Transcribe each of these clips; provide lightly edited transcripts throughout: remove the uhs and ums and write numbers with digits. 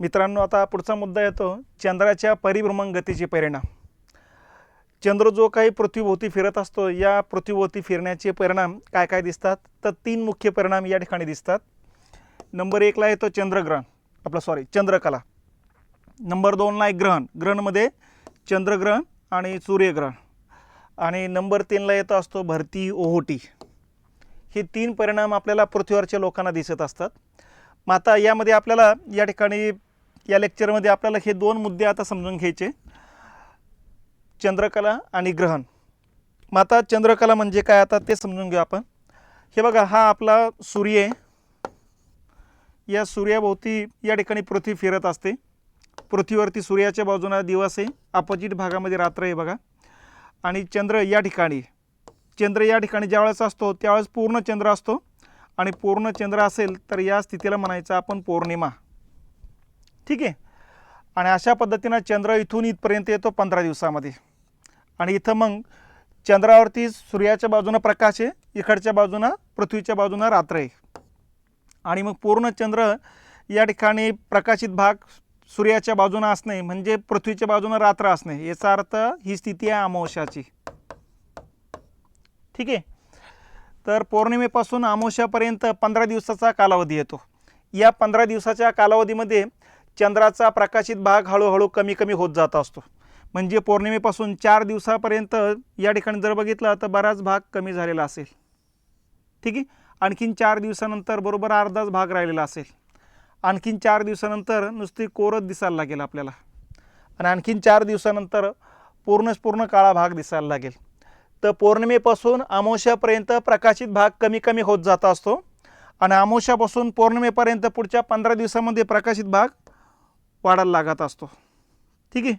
मित्रांनो, आता पुढचा मुद्दा येतो चंद्राच्या परिभ्रमण गतीचे परिणाम। चंद्र जो काही पृथ्वीभोवती फिरत असतो, या पृथ्वीभोवती फिरण्याचे परिणाम काय काय दिसतात, तर तीन मुख्य परिणाम या ठिकाणी दिसतात। नंबर 1 ला येतो चंद्रग्रहण, चंद्रकला। नंबर 2 ला एक ग्रहण, ग्रहणमध्ये चंद्रग्रहण आणि सूर्यग्रहण। आणि नंबर 3 ला येतो असतो भरती ओहोटी। हे तीन परिणाम आपल्याला पृथ्वीवरच्या लोकांना दिसत असतात। मग आता यामध्ये आपल्याला या ठिकाणी या लेक्चरमध्ये आपल्याला हे दोन मुद्दे आता समजून घ्यायचे, चंद्रकला आणि ग्रहण। मग आता चंद्रकला म्हणजे काय आता ते समजून घेऊ आपण। हे बघा, हा आपला सूर्य आहे। या सूर्याभोवती या ठिकाणी पृथ्वी फिरत असते। पृथ्वीवरती सूर्याच्या बाजूने दिवस आहे, अपोजिट भागामध्ये रात्र आहे बघा। आणि चंद्र या ठिकाणी ज्यावेळेस असतो त्यावेळेस पूर्ण चंद्र असतो, आणि पूर्ण चंद्र असेल तर या स्थितीला म्हणायचं आपण पौर्णिमा। ठीक आहे। आणि अशा पद्धतीने चंद्र इथून इथपर्यंत येतो 15 दिवसामध्ये। आणि इथं मग चंद्रावरती सूर्याच्या बाजूने प्रकाश आहे, इकडच्या बाजूने पृथ्वीच्या बाजूने रात्र आहे। आणि मग पूर्ण चंद्र या ठिकाणी प्रकाशित भाग सूर्याच्या बाजूने असणे म्हणजे पृथ्वीच्या बाजूने रात्र असणे, याचा अर्थ ही स्थिती आहे अमावस्याची। ठीक आहे। तर पौर्णिमेपासून अमावस्यापर्यंत 15 दिवसाचा कालावधी येतो। या 15 दिवसाच्या कालावधीमध्ये चंद्राचा प्रकाशित भाग हळूहळू कमी कमी होत जात असतो। म्हणजे पौर्णिमेपासून 4 दिवसापर्यंत या ठिकाणी जर बघितलं तर बराच भाग कमी झालेला असेल। ठीक आहे। आणखीन 4 दिवसानंतर बरोबर अर्धाच भाग राहिलेला असेल। आणखीन 4 दिवसानंतर नुसती कोरच दिसायला लागेल आपल्याला। आणि आणखीन 4 दिवसानंतर पूर्ण काळा भाग दिसायला लागेल। तर पौर्णिमेपासून अमावस्यापर्यंत प्रकाशित भाग कमी कमी होत जात असतो, आणि अमावस्यापासून पौर्णिमेपर्यंत पुढच्या 15 दिवसामध्ये प्रकाशित भाग वाढायला लागत असतो। ठीक आहे।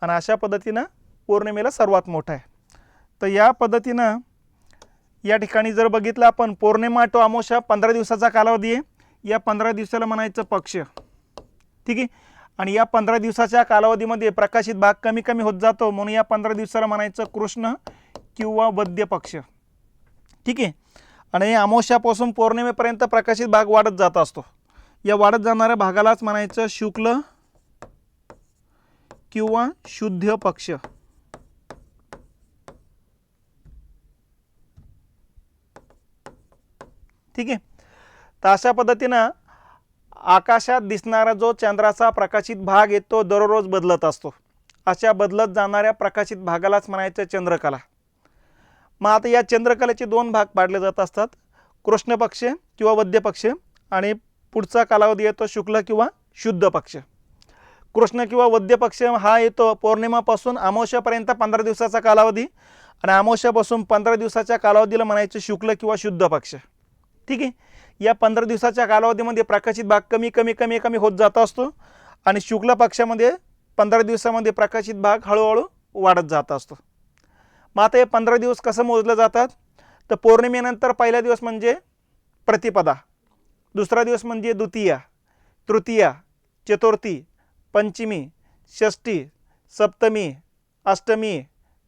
आणि अशा पद्धतीनं पौर्णिमेला सर्वात मोठा आहे। तर या पद्धतीनं या ठिकाणी जर बघितलं आपण, पौर्णिमा टू अमावस्या 15 दिवसाचा कालावधी आहे। या 15 दिवसाला म्हणायचं पक्ष। ठीक आहे। आणि या 15 दिवसाच्या कालावधीमध्ये प्रकाशित भाग कमी कमी होत जातो, म्हणून या 15 दिवसाला म्हणायचं कृष्ण किंवा वद्य पक्ष। ठीक आहे। आणि अमावस्यापासून पौर्णिमेपर्यंत प्रकाशित भाग वाढत जात असतो। या वाढत जाणाऱ्या भागालाच म्हणायचं शुक्ल किंवा शुद्ध पक्ष। ठीक आहे। तर अशा पद्धतीनं आकाशात दिसणारा जो चंद्राचा प्रकाशित भाग येतो दररोज बदलत असतो। अशा बदलत जाणाऱ्या प्रकाशित भागालाच म्हणायचं चंद्रकला। मग आता या चंद्रकलेचे दोन भाग पाडले जात असतात, कृष्ण पक्ष किंवा वद्य पक्ष, आणि पुढचा कालावधी येतो शुक्ल किंवा शुद्ध पक्ष। कृष्ण किंवा वद्य पक्ष हा येतो पौर्णिमापासून अमावस्यापर्यंत 15 दिवसाचा कालावधी, आणि अमावस्यापासून 15 दिवसाच्या कालावधीला म्हणायचं शुक्ल किंवा शुद्ध पक्ष। ठीक आहे। या 15 दिवसाच्या कालावधीमध्ये प्रकाशित भाग कमी कमी कमी कमी होत जात असतो, आणि शुक्ल पक्षामध्ये 15 दिवसामध्ये प्रकाशित भाग हळूहळू वाढत जात असतो। मग आता हे 15 दिवस कसं मोजले जातात, तर पौर्णिमेनंतर पहिला दिवस म्हणजे प्रतिपदा, दुसरा दिवस म्हणजे द्वितीया, तृतीया, चतुर्थी, पंचमी, षष्ठी, सप्तमी, अष्टमी,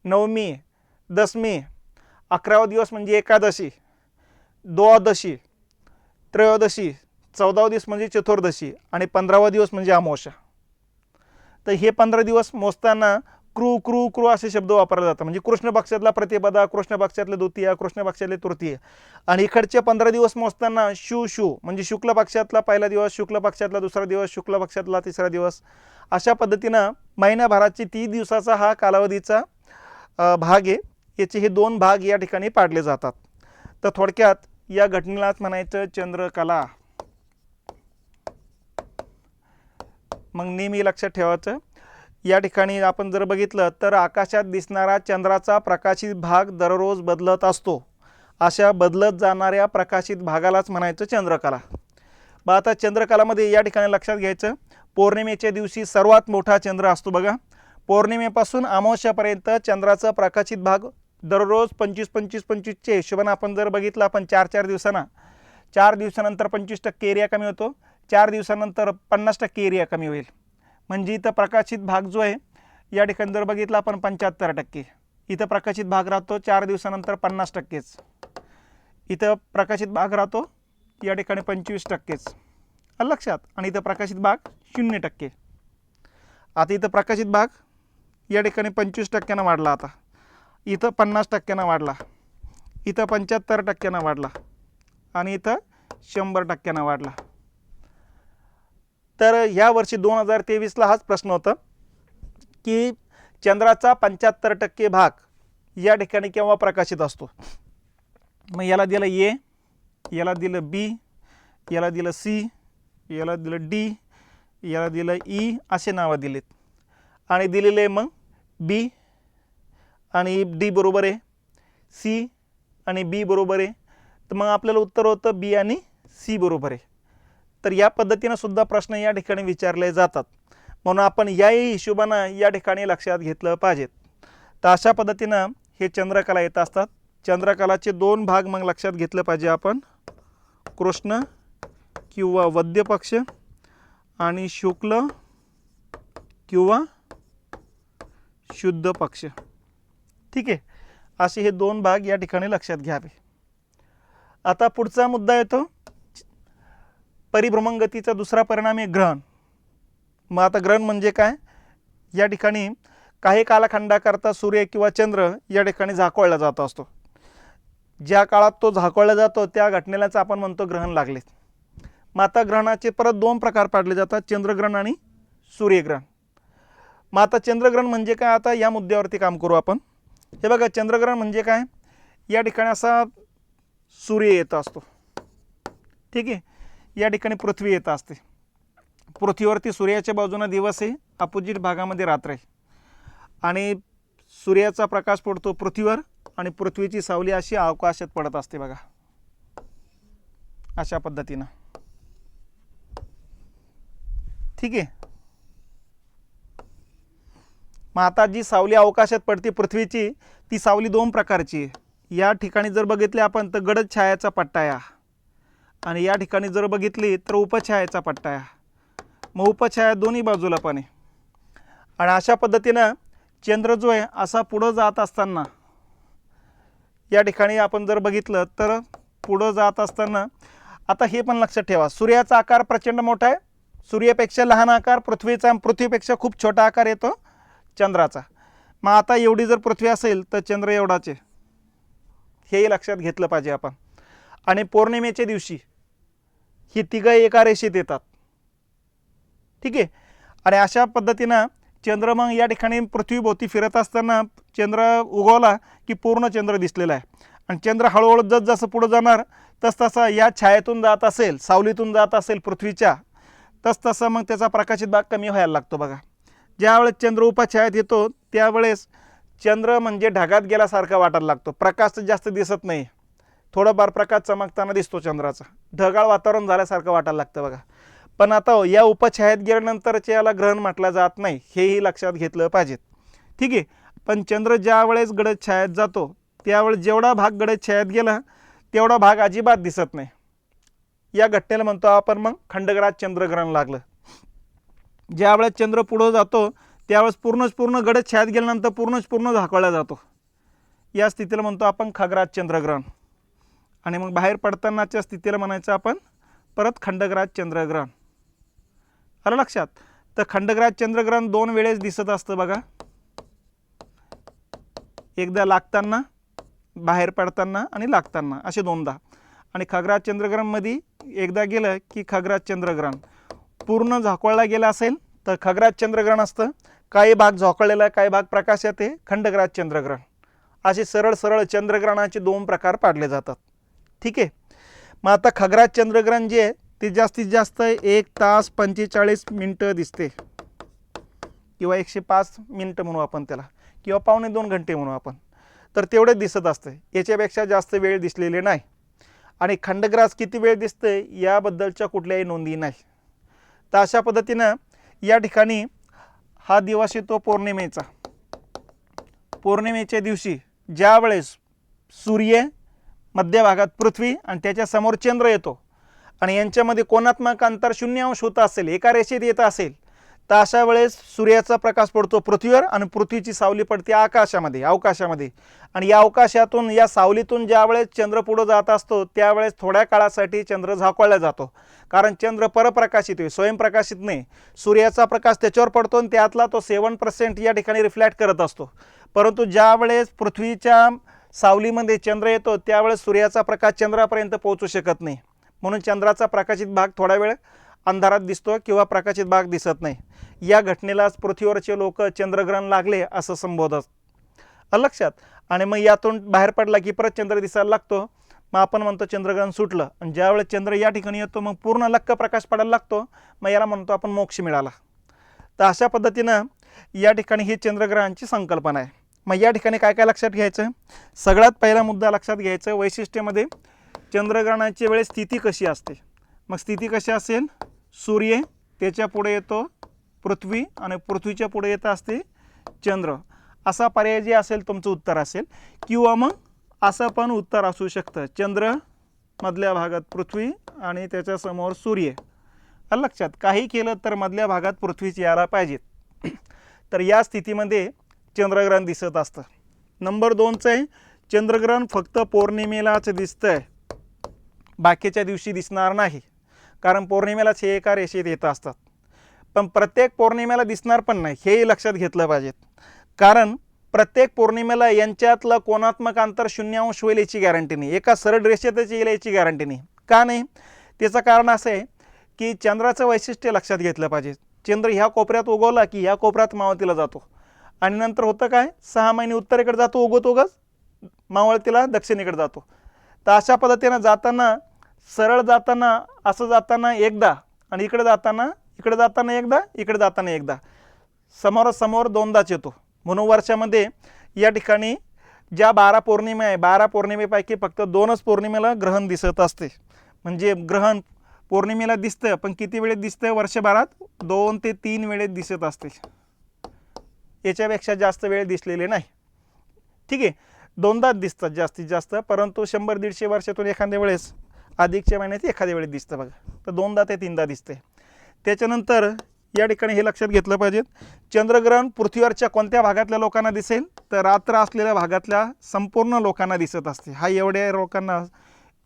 नवमी, दशमी, 11वा दिवस म्हणजे एकादशी, द्वादशी, त्रयोदशी, 14वा दिवस म्हणजे चतुर्दशी, आणि 15वा दिवस म्हणजे अमावस्या। तर हे 15 दिवस मोजताना क्रू क्रू क्रू असे शब्द वापरले जातात। म्हणजे कृष्ण पक्षातला प्रतिपदा, कृष्ण पक्षातले द्वितीया, कृष्ण पक्षातले तृतीय, आणि इकडचे 15 दिवस मोजताना शू शू म्हणजे शुक्ल पक्षातला पहिला दिवस, शुक्ल पक्षातला दुसरा दिवस, शुक्ल पक्षातला तिसरा दिवस। अशा पद्धतीनं महिन्याभराची 30 दिवसाचा हा कालावधीचा भाग आहे। याचे हे दोन भाग या ठिकाणी पाडले जातात। तर थोडक्यात या घटनेलाच म्हणायचं चंद्रकला। मग नेहमी लक्षात ठेवायचं, या ठिकाणी आपण जर बघितलं तर आकाशात दिसणारा चंद्राचा प्रकाशित भाग दररोज बदलत असतो। अशा बदलत जाणाऱ्या प्रकाशित भागालाच म्हणायचं चंद्रकला। मग आता चंद्रकलामध्ये या ठिकाणी लक्षात घ्यायचं, पौर्णिमेच्या दिवशी सर्वात मोठा चंद्र असतो बघा। पौर्णिमेपासून अमावस्यापर्यंत चंद्राचा प्रकाशित भाग दररोज 25-25-25च्या हिशोबाने आपण जर बघितलं, आपण 4 दिवसांना, 4 दिवसानंतर 25% एरिया कमी होतो, 4 दिवसानंतर 50% एरिया कमी होईल। म्हणजे इथं प्रकाशित भाग जो आहे या ठिकाणी जर बघितलं आपण 75%, इथं प्रकाशित भाग राहतो 4 दिवसानंतर 50%च। इथं प्रकाशित भाग राहतो या ठिकाणी 25%च, आलं लक्षात. आणि इथं प्रकाशित भाग 0%. आता इथं प्रकाशित भाग या ठिकाणी 25%नं वाढला, आता इथं 50%नं वाढला, इथं 75%नं वाढला आणि इथं 100%नं वाढला. तर या वर्षी 2023ला हाच प्रश्न होता की चंद्राचा 75% भाग या ठिकाणी केव्हा प्रकाशित असतो. मग याला दिलं ए, याला दिलं बी, याला दिलं सी, याला दिलं डी, याला दिलं ई असे नावं दिलेत. आणि दिलेले मग बी आणि डी बरोबर आहे, सी आणि बी बरोबर आहे. तर मग आपल्याला उत्तर होतं बी आणि सी बरोबर आहे. तर या पद्धतीनं सुद्धा प्रश्न या ठिकाणी विचारले जातात, म्हणून आपण याही हिशोबानं या ठिकाणी लक्षात घेतलं पाहिजेत. तर अशा पद्धतीनं हे चंद्रकला येत असतात. चंद्रकलाचे 2 भाग मग लक्षात घेतलं पाहिजे आपण, कृष्ण किंवा वद्य पक्ष आणि शुक्ल किंवा शुद्ध पक्ष. ठीक आहे, असे हे 2 भाग या ठिकाणी लक्षात घ्यावे. आता पुढचा मुद्दा येतो परिभ्रमणगतीचा दुसरा परिणाम आहे ग्रहण. मग आता ग्रहण म्हणजे काय, या ठिकाणी काही कालखंडाकरता सूर्य किंवा चंद्र या ठिकाणी झाकोळला जात असतो. ज्या काळात तो झाकोळला जातो त्या घटनेलाच आपण म्हणतो ग्रहण लागले. मग आता ग्रहणाचे परत 2 प्रकार पाडले जातात, चंद्रग्रहण आणि सूर्यग्रहण. मग आता चंद्रग्रहण म्हणजे काय, आता या मुद्द्यावरती काम करू आपण. हे बघा, चंद्रग्रहण म्हणजे काय, या ठिकाणी असा सूर्य येत असतो. ठीक आहे, या ठिकाणी पृथ्वी येत असते. पृथ्वीवरती सूर्याच्या बाजूने दिवस आहे, अपोजिट भागामध्ये रात्र आहे. आणि सूर्याचा प्रकाश पडतो पृथ्वीवर आणि पृथ्वीची सावली अशी अवकाशात पडत असते बघा, अशा पद्धतीनं. ठीक आहे, मग आता जी सावली अवकाशात पडते पृथ्वीची, ती सावली 2 प्रकारची आहे. या ठिकाणी जर बघितले आपण तर गडद छायाचा पट्टा आहे, आणि या ठिकाणी जर बघितली तर उपछायाचा पट्टा आहे. मग उपछाया दोन्ही बाजूला पण आहे. आणि अशा पद्धतीनं चंद्र जो आहे असा पुढं जात असताना, या ठिकाणी आपण जर बघितलं तर पुढं जात असताना, आता हे पण लक्षात ठेवा, सूर्याचा आकार प्रचंड मोठा आहे, सूर्यापेक्षा लहान आकार पृथ्वीचा, पृथ्वीपेक्षा खूप छोटा आकार येतो चंद्राचा. मग आता एवढी जर पृथ्वी असेल तर चंद्र एवढाच आहे, हेही लक्षात घेतलं पाहिजे आपण. आणि पौर्णिमेच्या दिवशी ही तिघं एका रेषेत येतात. ठीक आहे, आणि अशा पद्धतीनं चंद्र मग या ठिकाणी पृथ्वीभोवती फिरत असताना चंद्र उगवला की पूर्ण चंद्र दिसलेला आहे. आणि चंद्र हळूहळू जसं पुढं जाणार तसतसा या छायेतून जात असेल, सावलीतून जात असेल पृथ्वीच्या, तसतसा मग त्याचा प्रकाशित भाग कमी व्हायला लागतो बघा. ज्यावेळेस चंद्र उपछायेत येतो त्यावेळेस चंद्र म्हणजे ढगात गेल्यासारखा वाटायला लागतो, प्रकाश जास्त दिसत नाही, थोडाफार प्रकाश चमकताना दिसतो चंद्राचा, ढगाळ वातावरण झाल्यासारखं वाटायला लागतं बघा. पण आता या उपछायेत गेल्यानंतरच्या याला ग्रहण म्हटलं जात नाही, हेही लक्षात घेतलं पाहिजे. ठीक आहे, पण चंद्र ज्या वेळेस गडद छायेत जातो त्यावेळेस जेवढा भाग गडद छायेत गेला तेवढा भाग अजिबात दिसत नाही. या घटनेला म्हणतो आपण मग खंडग्रास चंद्रग्रहण लागलं. ज्यावेळेस चंद्र पुढं जातो त्यावेळेस पूर्ण गडद छायेत गेल्यानंतर पूर्ण झाकळला जातो, या स्थितीला म्हणतो आपण खग्रास चंद्रग्रहण. आणि मग बाहेर पडतानाच्या स्थितीला म्हणायचं आपण परत खंडग्रास चंद्रग्रहण. आलं लक्षात. तर खंडग्रास चंद्रग्रहण 2 वेळेस दिसत असतं बघा, एकदा लागताना, बाहेर पडताना आणि लागताना, असे 2दा. आणि खग्रास चंद्रग्रहणमध्ये एकदा गेलं की खग्रास चंद्रग्रहण, पूर्ण झाकळला गेला असेल तर खग्रास चंद्रग्रहण असतं, काही भाग झाकळलेला काही भाग प्रकाशात आहे, खंडग्रास चंद्रग्रहण. असे सरळ चंद्रग्रहणाचे 2 प्रकार पाडले जातात. ठीक आहे, मग आता खग्रास चंद्रग्रहण जे आहे ते जास्तीत जास्त 1 तास 45 मिनटं दिसते, किंवा 105 मिनटं म्हणू आपण त्याला, किंवा 1.25 घंटे म्हणू आपण. तर तेवढे दिसत असते, याच्यापेक्षा जास्त वेळ दिसलेले नाही. आणि खंडग्रास किती वेळ दिसते याबद्दलच्या कुठल्याही नोंदी नाही. तर अशा पद्धतीनं या ठिकाणी हा दिवस येतो पौर्णिमेचा. पौर्णिमेच्या दिवशी ज्या वेळेस सूर्य, मध्यभागात पृथ्वी आणि त्याच्या समोर चंद्र येतो, आणि यांच्यामध्ये कोणात्मक अंतर 0 अंश होत असेल, एका रेषेत येत असेल, तर अशा वेळेस सूर्याचा प्रकाश पडतो पृथ्वीवर आणि पृथ्वीची सावली पडते आकाशामध्ये अवकाशामध्ये. आणि या अवकाशातून या सावलीतून ज्यावेळेस चंद्र पुढे जात असतो त्यावेळेस थोड्या काळासाठी चंद्र झाकळला जातो, कारण चंद्र परप्रकाशित आहे, स्वयंप्रकाशित नाही. सूर्याचा प्रकाश त्याच्यावर पडतो आणि त्यातला तो 7% या ठिकाणी रिफ्लॅक्ट करत असतो. परंतु ज्यावेळेस पृथ्वीच्या सावलीमध्ये चंद्र येतो त्यावेळेस सूर्याचा प्रकाश चंद्रापर्यंत पोहोचू शकत नाही, म्हणून चंद्राचा प्रकाशित भाग थोडा वेळ अंधारात दिसतो किंवा प्रकाशित भाग दिसत नाही. या घटनेलाच पृथ्वीवरचे लोक चंद्रग्रहण लागले असं संबोधतात. लक्षात. आणि मग यातून बाहेर पडला की परत चंद्र दिसायला लागतो, मग आपण म्हणतो चंद्रग्रहण सुटलं. आणि ज्यावेळेस चंद्र या ठिकाणी येतो मग पूर्ण लख्ख प्रकाश पडायला लागतो, मग याला म्हणतो आपण मोक्ष मिळाला. तर अशा पद्धतीनं या ठिकाणी ही चंद्रग्रहणाची संकल्पना आहे. मग या ठिकाणी काय काय लक्षात घ्यायचं? सगळ्यात पहिला मुद्दा लक्षात घ्यायचं, वैशिष्ट्यामध्ये चंद्रग्रहणाची वेळेस स्थिती कशी असते. मग स्थिती कशी असेल? सूर्य, त्याच्या पुढे येतो पृथ्वी आणि पृथ्वीच्या पुढे येत असते चंद्र. असा पर्याय जे असेल तुमचं उत्तर असेल. किंवा मग असं पण उत्तर असू शकतं, चंद्र मधल्या भागात पृथ्वी आणि त्याच्या समोर सूर्य. लक्षात. काही केलं तर मधल्या भागात पृथ्वीच यायला पाहिजेत. तर या स्थितीमध्ये चंद्रग्रहण दिसत असतं. नंबर 2चं आहे, चंद्रग्रहण फक्त पौर्णिमेलाच दिसतंय, बाकीच्या दिवशी दिसणार नाही. कारण पौर्णिमेलाच हे एका रेषेत येत असतात. पण प्रत्येक पौर्णिमेला दिसणार पण नाही, हेही लक्षात घेतलं पाहिजेत. कारण प्रत्येक पौर्णिमेला यांच्यातलं कोणात्मक अंतर 0° होईल याची गॅरंटी नाही, एका सरळ रेषेतच येईल याची गॅरंटी नाही. का नाही? त्याचं कारण असं आहे की चंद्राचं वैशिष्ट्य लक्षात घेतलं पाहिजे. चंद्र ह्या कोपऱ्यात उगवला की ह्या कोपऱ्यात मावळतीला जातो आणि नंतर होतं काय, 6 महिने उत्तरेकडे जातो, उगवच मावळतीला दक्षिणेकडे जातो. तर अशा पद्धतीनं जाताना सरळ जाताना असं जाताना एकदा आणि इकडे जाताना एकदा, इकडे जाताना एकदा, समोरासमोर दोनदाच येतो. म्हणून वर्षामध्ये या ठिकाणी ज्या 12 पौर्णिमा आहे, 12 पौर्णिमेपैकी फक्त 2च पौर्णिमेला ग्रहण दिसत असते. म्हणजे ग्रहण पौर्णिमेला दिसतं, पण किती वेळेत दिसतं? वर्षभरात 2 ते 3 वेळेत दिसत असते, याच्यापेक्षा जास्त वेळ दिसलेले नाही. ठीक आहे, दोनदाच दिसतात जास्तीत जास्त. परंतु 100-150 वर्षातून एखाद्या वेळेस अधिकच्या महिन्यात एखाद्या वेळेस दिसतं बघा. तर 2दा ते 3दा दिसते. त्याच्यानंतर या ठिकाणी हे लक्षात घेतलं पाहिजे, चंद्रग्रहण पृथ्वीवरच्या कोणत्या भागातल्या लोकांना दिसेल? तर रात्र असलेल्या भागातल्या संपूर्ण लोकांना दिसत असते. हा एवढ्या लोकांना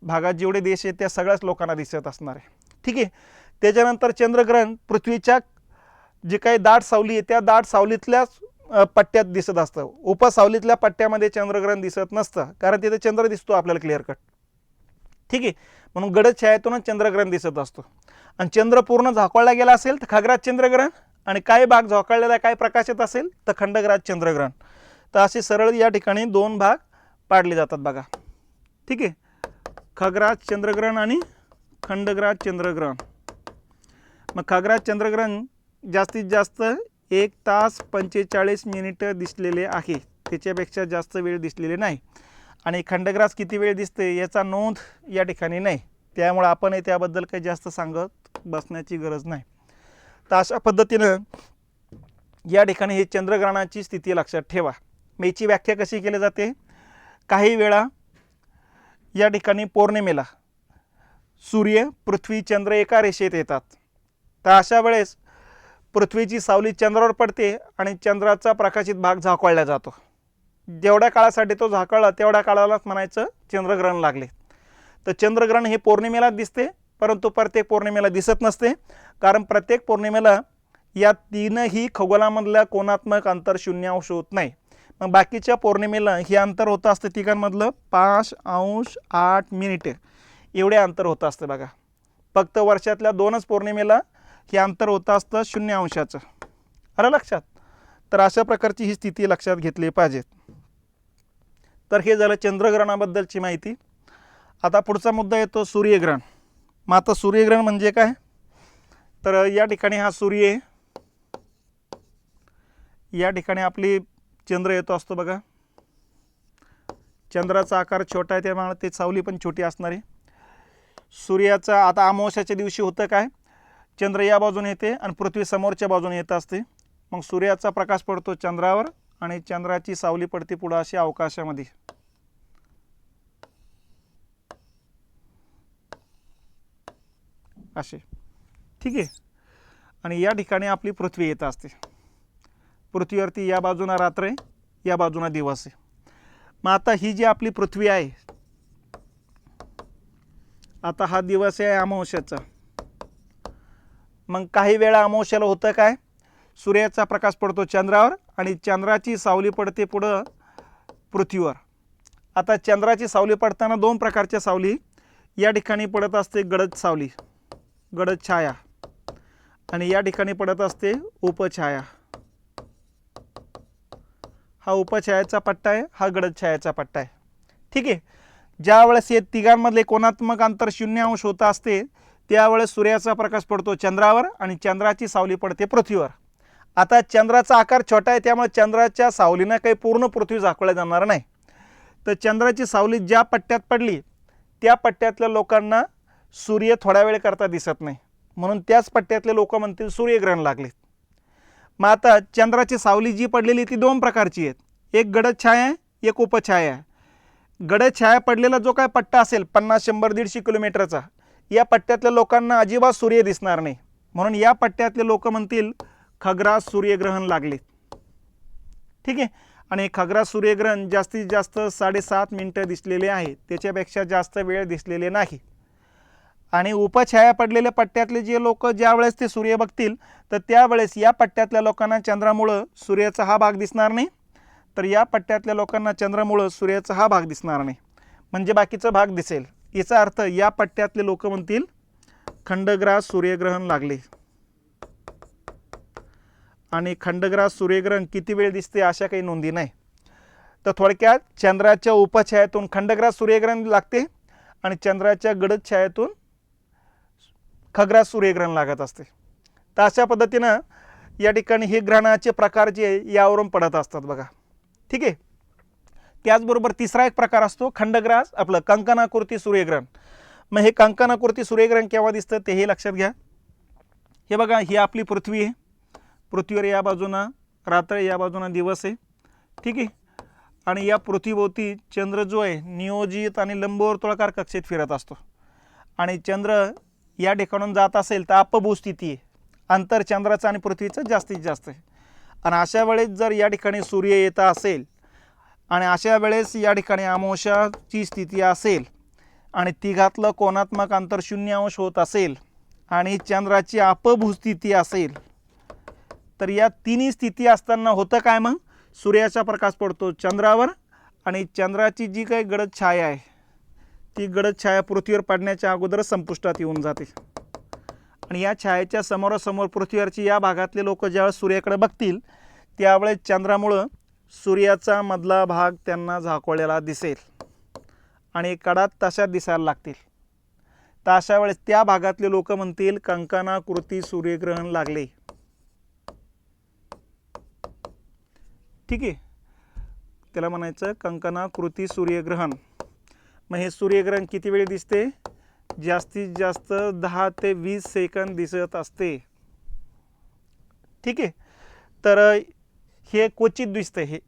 भागात जेवढे देश आहेत त्या सगळ्याच लोकांना दिसत असणार आहे. ठीक आहे. त्याच्यानंतर चंद्रग्रहण पृथ्वीच्या जे काही दाट सावली आहे त्या दाट सावलीतल्याच पट्ट्यात दिसत असतं. उपसावलीतल्या पट्ट्यामध्ये चंद्रग्रहण दिसत नसतं, कारण तिथे चंद्र दिसतो आपल्याला क्लिअर कट. ठीक आहे. म्हणून गडद छायेतूनच चंद्रग्रहण दिसत असतो. आणि चंद्र पूर्ण झाकळला गेला असेल तर खग्रास चंद्रग्रहण, आणि काही भाग झाकळलेला काही प्रकाशित असेल तर खंडग्रास चंद्रग्रहण. तर असे सरळ या ठिकाणी 2 भाग पाडले जातात बघा. ठीक आहे. खग्रास चंद्रग्रहण आणि खंडग्रास चंद्रग्रहण. मग खग्रास चंद्रग्रहण जास्तीत जास्त 1 तास 45 मिनिटं दिसलेले आहे, त्याच्यापेक्षा जास्त वेळ दिसलेले नाही. आणि खंडग्रास किती वेळ दिसते याचा नोंद या ठिकाणी नाही, त्यामुळे आपण त्याबद्दल काही जास्त सांगत बसण्याची गरज नाही. तर अशा पद्धतीनं या ठिकाणी हे चंद्रग्रहणाची स्थिती लक्षात ठेवा. याची व्याख्या कशी केली जाते? काही वेळा या ठिकाणी पौर्णिमेला सूर्य, पृथ्वी, चंद्र एका रेषेत येतात. तर अशा वेळेस पृथ्वीची सावली चंद्रावर पडते आणि चंद्राचा प्रकाशित भाग झाकळला जातो. जेवढ्या काळासाठी तो झाकळला तेवढ्या काळालाच म्हणायचं चंद्रग्रहण लागले. तर चंद्रग्रहण हे पौर्णिमेला दिसते, परंतु प्रत्येक पौर्णिमेला दिसत नसते, कारण प्रत्येक पौर्णिमेला या 3ही खगोलामधल्या कोणात्मक अंतर 0° होत नाही. मग बाकीच्या पौर्णिमेला हे अंतर होतं असतं तिघांमधलं 5 अंश 8 मिनिटे एवढे अंतर होतं असतं बघा. फक्त वर्षातल्या 2च पौर्णिमेला हे अंतर होतं असतं 0°. आलं लक्षात? तर अशा प्रकारची ही स्थिती लक्षात घेतली पाहिजे. तर हे झालं चंद्रग्रहणाबद्दलची माहिती. आता पुढचा मुद्दा येतो सूर्यग्रहण. मग आता सूर्यग्रहण म्हणजे काय? तर या ठिकाणी हा सूर्य, या ठिकाणी आपली चंद्र येतो असतो बघा. चंद्राचा आकार छोटा आहे त्यामुळे ते सावली पण छोटी असणार आहे. सूर्याचा आता अमावस्याच्या दिवशी होतं काय, चंद्र या बाजूने येते आणि पृथ्वी समोरच्या बाजूने येत असते. मग सूर्याचा प्रकाश पडतो चंद्रावर आणि चंद्राची सावली पडते पुढे अशी अवकाशामध्ये. असे. ठीक आहे. आणि या ठिकाणी आपली पृथ्वी येत असते. पृथ्वीवरती या बाजूला रात्र आहे, या बाजूला दिवस आहे. मग आता ही जी आपली पृथ्वी आहे, आता हा दिवस आहे अमावस्याचा. मग काही वेळा अमावस्याला होतं काय, सूर्याचा प्रकाश पडतो चंद्रावर आणि चंद्राची सावली पडते पुढं पृथ्वीवर. आता चंद्राची सावली पडताना दोन प्रकारच्या सावली या ठिकाणी पडत असते, गडद सावली, गडद छाया, आणि या ठिकाणी पडत असते उपछाया. हा उपछायाचा पट्टा आहे, हा गडद छायाचा पट्टा आहे. ठीक आहे. ज्या वेळेस हे तिघांमधले कोणात्मक अंतर 0 अंश होत असते त्यावेळेस सूर्याचा प्रकाश पडतो चंद्रावर आणि चंद्राची सावली पडते पृथ्वीवर. आता चंद्राचा आकार छोटा आहे त्यामुळे चंद्राच्या सावलीनं काही पूर्ण पृथ्वी झाकवल्या जाणार नाही. तर चंद्राची सावली ज्या पट्ट्यात पडली त्या पट्ट्यातल्या लोकांना सूर्य थोड्या वेळ करता दिसत नाही, म्हणून त्याच पट्ट्यातले लोक म्हणतील सूर्यग्रहण लागले. मग आता चंद्राची सावली जी पडलेली ती दोन प्रकारची आहेत, एक गडद छाया आहे, एक उपछाया आहे. गडद छाया पडलेला जो काय पट्टा असेल 50, 100, 150 किलोमीटरचा, या पट्ट्यातल्या लोकांना अजिबात सूर्य दिसणार नाही, म्हणून या पट्ट्यातले लोक म्हणतील खग्रास सूर्यग्रहण लागले. ठीक आहे. आणि खग्रास सूर्यग्रहण जास्तीत जास्त 7.5 मिनिटं दिसलेले आहे, त्याच्यापेक्षा जास्त वेळ दिसलेले नाही. आणि उपछाया पडलेल्या पट्ट्यातले जे लोक ज्या वेळेस ते सूर्य बघतील तर त्यावेळेस या पट्ट्यातल्या लोकांना चंद्रामुळं सूर्याचा हा भाग दिसणार नाही, तर या पट्ट्यातल्या लोकांना चंद्रामुळं सूर्याचा हा भाग दिसणार नाही, म्हणजे बाकीचा भाग दिसेल. याचा अर्थ या पट्ट्यातले लोक म्हणतील खंडग्रास सूर्यग्रहण लागले. आणि खंडग्रास सूर्यग्रहण किती वेळ दिसते अशा काही नोंदी नाही. तर थोडक्यात चंद्राच्या उपछायातून खंडग्रास सूर्यग्रहण लागते आणि चंद्राच्या गडद छायातून खग्रास सूर्यग्रहण लागत असते. तर अशा पद्धतीनं या ठिकाणी हे ग्रहणाचे प्रकार जे यावरून पडत असतात बघा. ठीक आहे. त्याचबरोबर तिसरा एक प्रकार असतो खंडग्रास, आपलं कंकणाकृती सूर्यग्रहण. मग हे कंकणाकृती सूर्यग्रहण केव्हा दिसतं तेही लक्षात घ्या. हे बघा, ही आपली पृथ्वी आहे, पृथ्वीवर या बाजूना रात्र, या बाजूना दिवस आहे. ठीक आहे. आणि या पृथ्वीभोवती चंद्र जो आहे नियोजित आणि लंबवर्तुळाकार कक्षेत फिरत असतो. आणि चंद्र या ठिकाणून जात असेल तर अपभू स्थिती आहे, अंतर चंद्राचं आणि पृथ्वीचं जास्तीत जास्त आहे. आणि अशा वेळेस जर या ठिकाणी सूर्य येत असेल आणि अशा वेळेस या ठिकाणी अमावस्याची स्थिती असेल आणि तिघातलं कोणात्मक अंतर 0 अंश होत असेल आणि चंद्राची अपभू स्थिती असेल, तर या तिन्ही स्थिती असताना होतं काय, मग सूर्याचा प्रकाश पडतो चंद्रावर आणि चंद्राची जी काही गडद छाया आहे ती गडद छाया पृथ्वीवर पडण्याच्या अगोदर संपुष्टात येऊन जाते. आणि या छायेच्या समोरासमोर पृथ्वीवरची या भागातले लोक ज्यावेळेस सूर्याकडे बघतील त्यावेळेस चंद्रामुळं सूर्याचा मधला भाग त्यांना झाकळलेला दिसेल आणि कडा तशा दिसायला लागतील. तर अशा वेळेस त्या भागातले लोक म्हणतील कंकणाकृती सूर्यग्रहण लागले. ठीक आहे. त्याला म्हणायचं कंकणाकृती सूर्यग्रहण. मग हे सूर्यग्रहण किती वेळ दिसते, जास्तीत जास्त 10 ते 20 सेकंद दिसत असते. ठीक आहे. तर हे क्वचित दिसतं, हे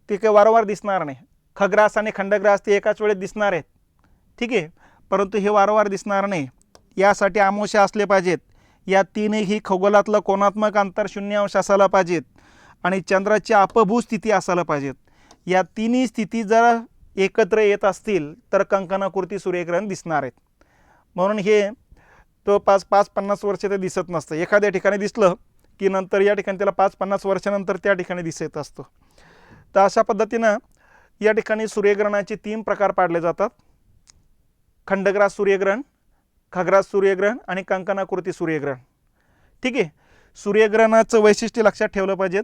ते काही वारंवार दिसणार नाही. खग्रास आणि खंडग्रास ते एकाच वेळेत दिसणार आहेत. ठीक आहे. परंतु हे वारंवार दिसणार नाही. यासाठी अमावस्या असले पाहिजेत, या तीनही खगोलातलं कोणात्मक अंतर 0 अंश असायला पाहिजेत आणि चंद्राची अपभू स्थिती असायला पाहिजेत. या तिन्ही स्थिती जर एकत्र येत असतील तर कंकणाकृती सूर्यग्रहण दिसणार आहेत. म्हणून हे तो 5-50 वर्ष ते दिसत नसतं. एखाद्या ठिकाणी दिसलं की नंतर या ठिकाणी त्याला 5-50 वर्षानंतर त्या ठिकाणी दिसत असतो. तर अशा पद्धतीनं या ठिकाणी सूर्यग्रहणाचे 3 प्रकार पाडले जातात: खंडग्रास सूर्यग्रहण, खग्रास सूर्यग्रहण आणि कंकणाकृती सूर्यग्रहण. ठीक आहे. सूर्यग्रहणाचं वैशिष्ट्य लक्षात ठेवलं पाहिजेत.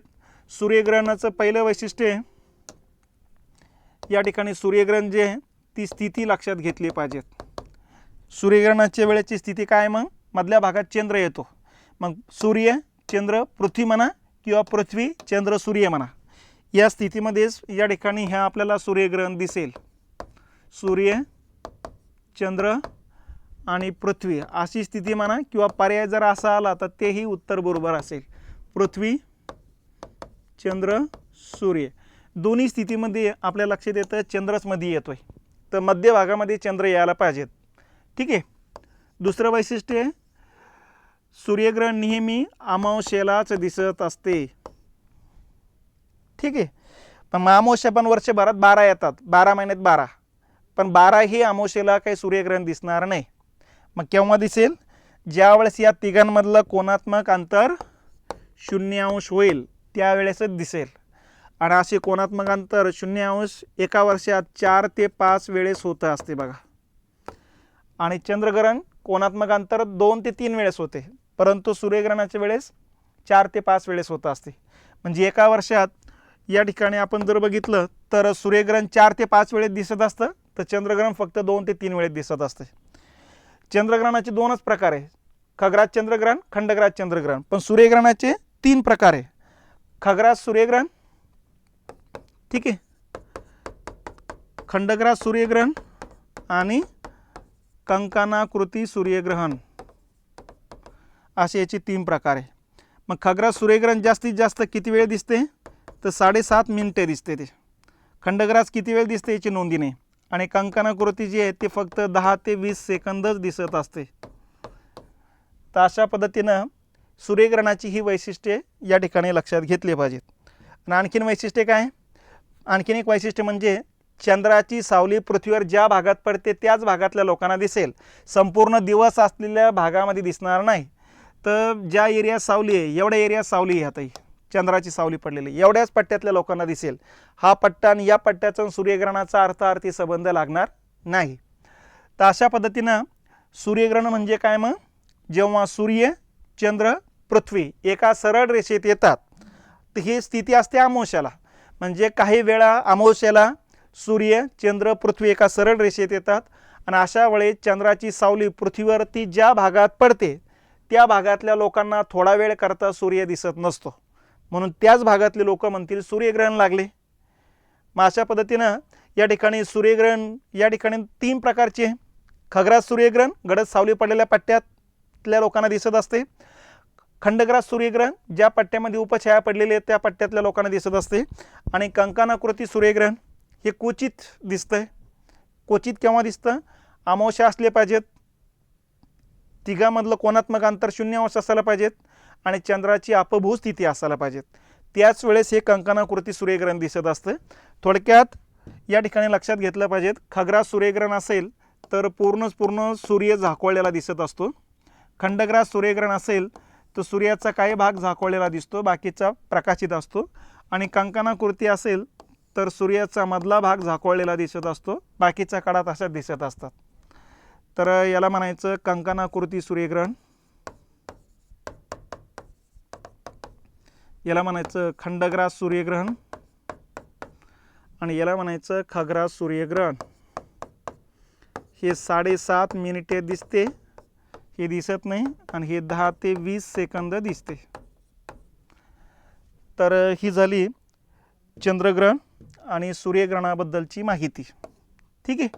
सूर्यग्रहणाचं पहिलं वैशिष्ट्य या ठिकाणी सूर्यग्रहण जे आहे ती स्थिती लक्षात घेतली पाहिजेत. सूर्यग्रहणाच्या वेळेची स्थिती काय, मग मधल्या भागात चंद्र येतो. मग सूर्य चंद्र पृथ्वी म्हणा किंवा पृथ्वी चंद्र सूर्य म्हणा, या स्थितीमध्येच या ठिकाणी ह्या आपल्याला सूर्यग्रहण दिसेल. सूर्य चंद्र आणि पृथ्वी अशी स्थिती म्हणा किंवा पर्याय जर असा आला तर तेही उत्तर बरोबर असेल. पृथ्वी चंद्र सूर्य दोन्ही स्थितीमध्ये आपल्या लक्षात येतं चंद्रच मध्ये येतोय, तर मध्य भागामध्ये चंद्र यायला पाहिजेत. ठीक आहे. दुसरं वैशिष्ट्य सूर्यग्रहण नेहमी अमावस्येलाच दिसत असते. ठीक आहे. पण अमावस्या पण वर्षभरात 12 येतात, 12 महिन्यात 12, पण 12 ही अमावस्येला काही सूर्यग्रहण दिसणार नाही. मग केव्हा दिसेल? ज्यावेळेस या तिघांमधलं कोणात्मक अंतर 0° होईल त्यावेळेसच दिसेल. आणि असे कोणात्मक अंतर 0° एका वर्षात 4 ते 5 वेळेस होतं असते बघा. आणि चंद्रग्रहण कोणात्मक अंतर 2 ते 3 वेळेस होते, परंतु सूर्यग्रहणाच्या वेळेस 4 ते 5 वेळेस होतं असते. म्हणजे एका वर्षात या ठिकाणी आपण जर बघितलं तर सूर्यग्रहण 4 ते 5 वेळेस दिसत असतं, तर चंद्रग्रहण फक्त 2 ते 3 वेळेस दिसत असते. चंद्रग्रहणाचे 2च प्रकार आहे, खग्रास चंद्रग्रहण, खंडग्रास चंद्रग्रहण. पण सूर्यग्रहणाचे 3 प्रकार आहे, खग्रास सूर्यग्रहण, ठीक आहे, खंडग्रास सूर्यग्रहण आणि कंकणाकृती सूर्यग्रहण, असे याचे 3 प्रकार आहे. मग खग्रास सूर्यग्रहण जास्तीत जास्त किती वेळ दिसते? तर 7.5 मिनिटे दिसते ते. खंडग्रास किती वेळ दिसते याची नोंदी नाही. आणि कंकणाकृती जी आहे ते फक्त 10 ते 20 सेकंदच दिसत असते. तर अशा पद्धतीनं सूर्यग्रहणाची ही वैशिष्ट्ये या ठिकाणी लक्षात घेतली पाहिजेत. आणि आणखीन वैशिष्ट्ये काय? आणखीन एक वैशिष्ट्य म्हणजे चंद्राची सावली पृथ्वीवर ज्या भागात पडते त्याच भागातल्या लोकांना दिसेल, संपूर्ण दिवस असलेल्या भागामध्ये दिसणार नाही. तर ज्या एरियात सावली आहे एवढ्या एरियात सावली आहे, आता चंद्राची सावली पडलेली एवढ्याच पट्ट्यातल्या लोकांना दिसेल. हा पट्टा आणि या पट्ट्याचा सूर्यग्रहणाचा अर्थार्थी संबंध लागणार नाही. तर अशा पद्धतीनं सूर्यग्रहण म्हणजे काय? मग जेव्हा सूर्य, चंद्र, पृथ्वी एका सरळ रेषेत येतात, तर ही स्थिती असते अमावस्याला. म्हणजे काही वेळा अमावस्याला सूर्य, चंद्र, पृथ्वी एका सरळ रेषेत येतात आणि अशा वेळेस चंद्राची सावली पृथ्वीवरती ज्या भागात पडते त्या भागातल्या लोकांना थोडा वेळ करता सूर्य दिसत नसतो, म्हणून त्याच भागातले लोक म्हणतील सूर्यग्रहण लागले. मग अशा पद्धतीनं या ठिकाणी सूर्यग्रहण या ठिकाणी 3 प्रकारचे, खग्रास सूर्यग्रहण गडद सावली पडलेल्या पट्ट्यातल्या लोकांना दिसत असते, खंडग्रास सूर्यग्रहण ज्या पट्ट्यामध्ये उपछाया पडलेली आहे त्या पट्ट्यातल्या लोकांना दिसत असते, आणि कंकणाकृती सूर्यग्रहण हे क्वचित दिसतंय. क्वचित केव्हा दिसतं? अमावस्या असले पाहिजेत, तिघामधलं कोणात्मक अंतर 0° असायला पाहिजेत आणि चंद्राची अपभू स्थिती असायला पाहिजेत, त्याच वेळेस हे कंकणाकृती सूर्यग्रहण दिसत असतं. थोडक्यात या ठिकाणी लक्षात घेतलं पाहिजेत, खग्रास सूर्यग्रहण असेल तर पूर्ण सूर्य झाकोळलेला दिसत असतो. खंडग्रास सूर्यग्रहण असेल तर सूर्याचा काही भाग झाकोळलेला दिसतो, बाकीचा प्रकाशित असतो. आणि कंकणाकृती असेल तर सूर्याचा मधला भाग झाकोळलेला दिसत असतो, बाकीच्या कडा तशाच दिसत असतात. तर याला म्हणायचं कंकणाकृती सूर्यग्रहण, याला म्हणायचं खंडग्रास सूर्यग्रहण आणि याला म्हणायचं खग्रास सूर्यग्रहण. हे 7.5 मिनिटे दिसते, हे दिसत नाही, आणि हे 10 ते 20 सेकंद दिसते. तर ही झाली चंद्रग्रहण आणि सूर्यग्रहणाबद्दलची माहिती. ठीक आहे.